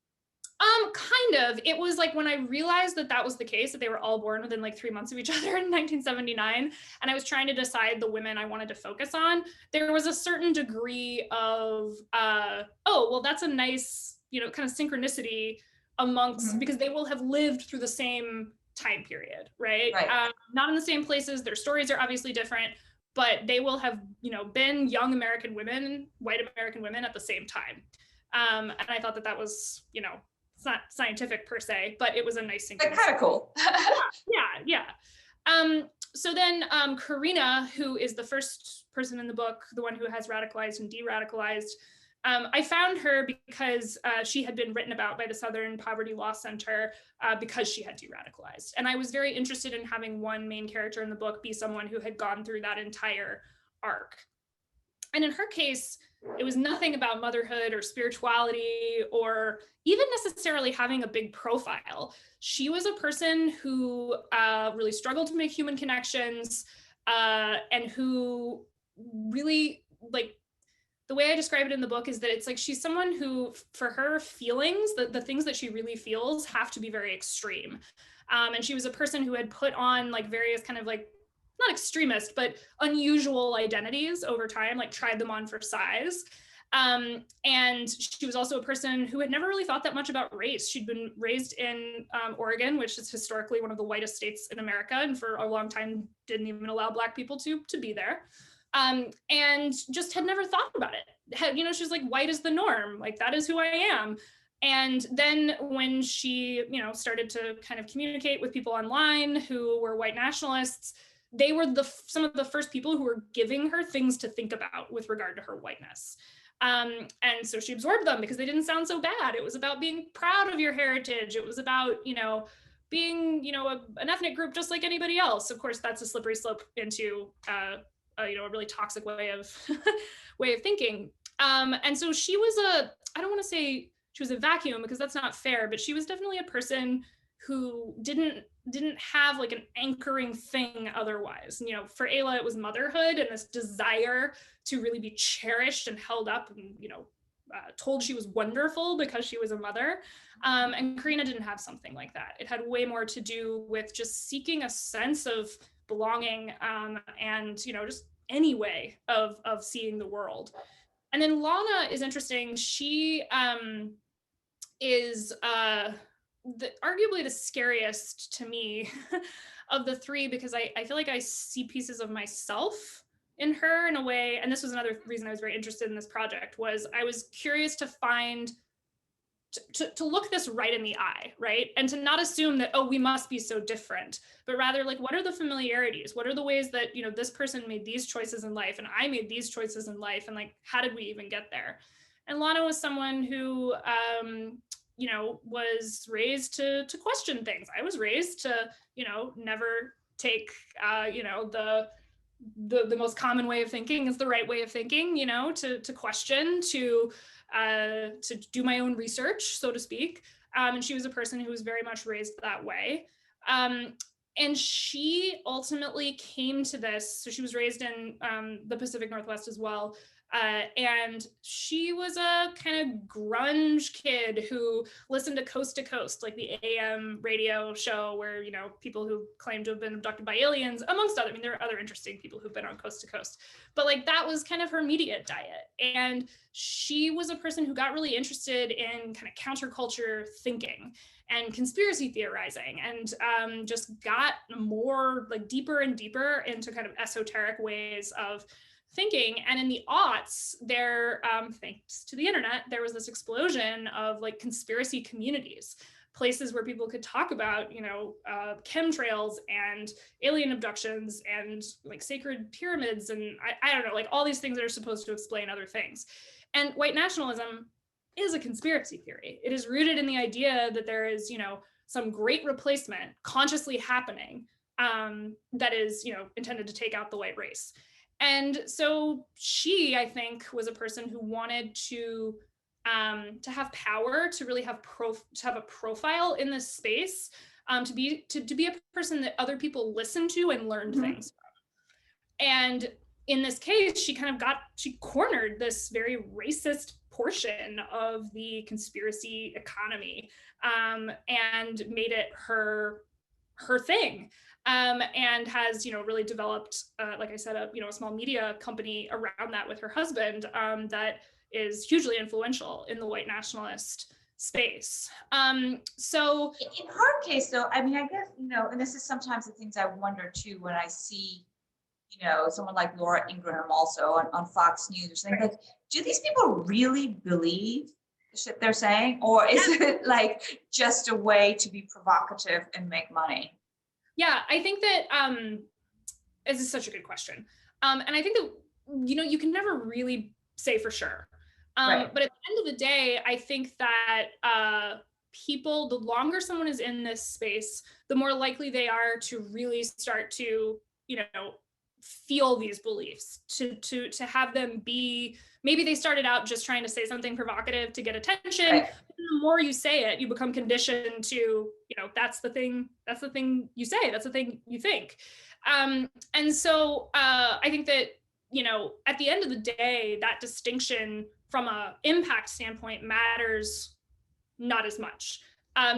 [SPEAKER 3] Kind of. It was like when I realized that that was the case, that they were all born within like 3 months of each other in 1979, and I was trying to decide the women I wanted to focus on, there was a certain degree of, oh, well, that's a nice, you know, kind of synchronicity amongst, because they will have lived through the same time period, right? Not in the same places. Their stories are obviously different, but they will have, you know, been young American women, white American women at the same time. And I thought that that was, you know, it's not scientific per se, but it was a nice synchronicity.
[SPEAKER 2] Kind of cool.
[SPEAKER 3] Yeah. So then Corinna, who is the first person in the book, the one who has radicalized and de-radicalized, I found her because she had been written about by the Southern Poverty Law Center because she had de-radicalized. And I was very interested in having one main character in the book be someone who had gone through that entire arc. And in her case, it was nothing about motherhood or spirituality or even necessarily having a big profile. She was a person who really struggled to make human connections and who really, like, the way I describe it in the book is that it's like she's someone who, for her feelings, the things that she really feels have to be very extreme. And she was a person who had put on like various kind of like, not extremist, but unusual identities over time, like tried them on for size. And she was also a person who had never really thought that much about race. She'd been raised in Oregon, which is historically one of the whitest states in America, and for a long time didn't even allow Black people to be there. And just had never thought about it. You know, she's like, white is the norm, like that is who I am. And then when she, you know, started to kind of communicate with people online who were white nationalists, they were some of the first people who were giving her things to think about with regard to her whiteness. And so she absorbed them because they didn't sound so bad. It was about being proud of your heritage. It was about, you know, being, you know, an ethnic group just like anybody else. Of course, that's a slippery slope into, you know, a really toxic way of thinking. And so she was I don't want to say she was a vacuum because that's not fair, but she was definitely a person who didn't have like an anchoring thing otherwise. You know, for Ayla, it was motherhood and this desire to really be cherished and held up and, you know, told she was wonderful because she was a mother. And Corinna didn't have something like that. It had way more to do with just seeking a sense of belonging and, you know, just any way of seeing the world. And then Lana is interesting. She is arguably the scariest to me of the three, because I feel like I see pieces of myself in her in a way. And this was another reason I was very interested in this project, was I was curious to find, to look this right in the eye, right? And to not assume that, oh, we must be so different, but rather like, what are the familiarities? What are the ways that, you know, this person made these choices in life and I made these choices in life, and like, how did we even get there? And Lana was someone who, you know, was raised to question things. I was raised to, you know, never take, you know, the most common way of thinking is the right way of thinking, you know, to question, to do my own research, so to speak. And she was a person who was very much raised that way. And she ultimately came to this. So she was raised in the Pacific Northwest as well. And she was a kind of grunge kid who listened to Coast, like the AM radio show where, you know, people who claim to have been abducted by aliens, amongst other, I mean, there are other interesting people who've been on Coast to Coast, but like that was kind of her media diet. And she was a person who got really interested in kind of counterculture thinking and conspiracy theorizing, and just got more like deeper and deeper into kind of esoteric ways of thinking. And in the aughts, there, thanks to the internet, there was this explosion of like conspiracy communities places where people could talk about, chemtrails and alien abductions and like sacred pyramids and I don't know, like all these things that are supposed to explain other things. And white nationalism is a conspiracy theory. It is rooted in the idea that there is, some great replacement consciously happening that is, intended to take out the white race. And so she, I think, was a person who wanted to have power, to really have a profile in this space, to be a person that other people listened to and learned things from. And in this case, she cornered this very racist portion of the conspiracy economy, and made it her thing. And has, really developed, like I said, a small media company around that with her husband, that is hugely influential in the white nationalist space. So
[SPEAKER 2] in her case, though, I mean, I guess, and this is sometimes the things I wonder too when I see, someone like Laura Ingraham also on Fox News or something. Like, do these people really believe the shit they're saying, or is it like just a way to be provocative and make money?
[SPEAKER 3] Yeah, I think that this is such a good question. And I think that, you can never really say for sure.
[SPEAKER 2] Right.
[SPEAKER 3] But at the end of the day, I think that people, the longer someone is in this space, the more likely they are to really start to, feel these beliefs, to have them be, maybe they started out just trying to say something provocative to get attention.
[SPEAKER 2] Right.
[SPEAKER 3] The more you say it, you become conditioned to, that's the thing you say, that's the thing you think. And so I think that, at the end of the day, that distinction from a impact standpoint matters not as much.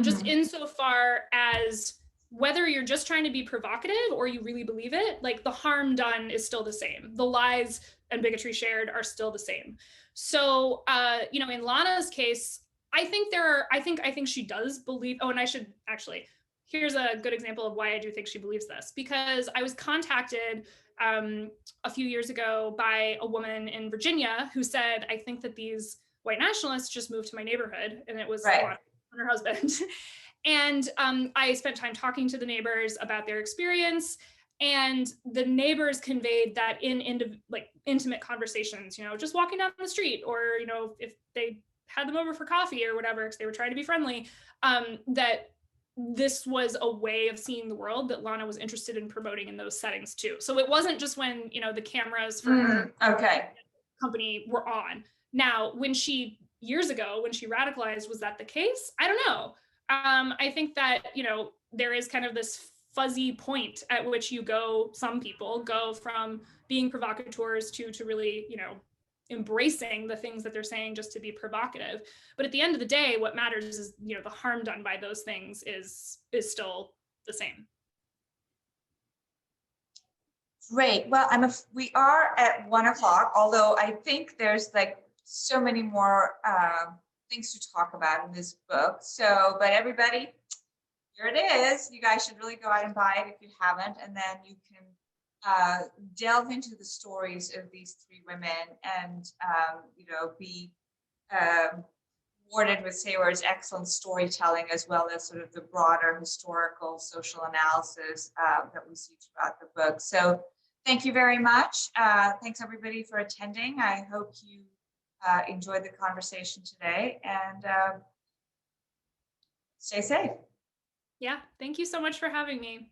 [SPEAKER 3] Just insofar as whether you're just trying to be provocative or you really believe it, like the harm done is still the same. The lies and bigotry shared are still the same. So, in Lana's case, I think she does believe, and I should actually, here's a good example of why I do think she believes this, because I was contacted a few years ago by a woman in Virginia who said, I think that these white nationalists just moved to my neighborhood, and it was Lana and her husband. And I spent time talking to the neighbors about their experience, and the neighbors conveyed that in intimate conversations, just walking down the street, or if they had them over for coffee or whatever, because they were trying to be friendly, that this was a way of seeing the world that Lana was interested in promoting in those settings too. So it wasn't just when the cameras for her company were on. Now, years ago, when she radicalized, was that the case? I don't know. I think that, there is kind of this fuzzy point at which some people go from being provocateurs to really, embracing the things that they're saying just to be provocative. But at the end of the day, what matters is, the harm done by those things is still the same.
[SPEAKER 2] Great. Well, we are at 1:00, although I think there's like so many more things to talk about in this book. So, but everybody, here it is. You guys should really go out and buy it if you haven't, and then you can delve into the stories of these three women and be rewarded with Seyward's excellent storytelling, as well as sort of the broader historical social analysis that we see throughout the book. So thank you very much. Thanks everybody for attending. I hope you enjoyed the conversation today, and stay safe.
[SPEAKER 3] Yeah, thank you so much for having me.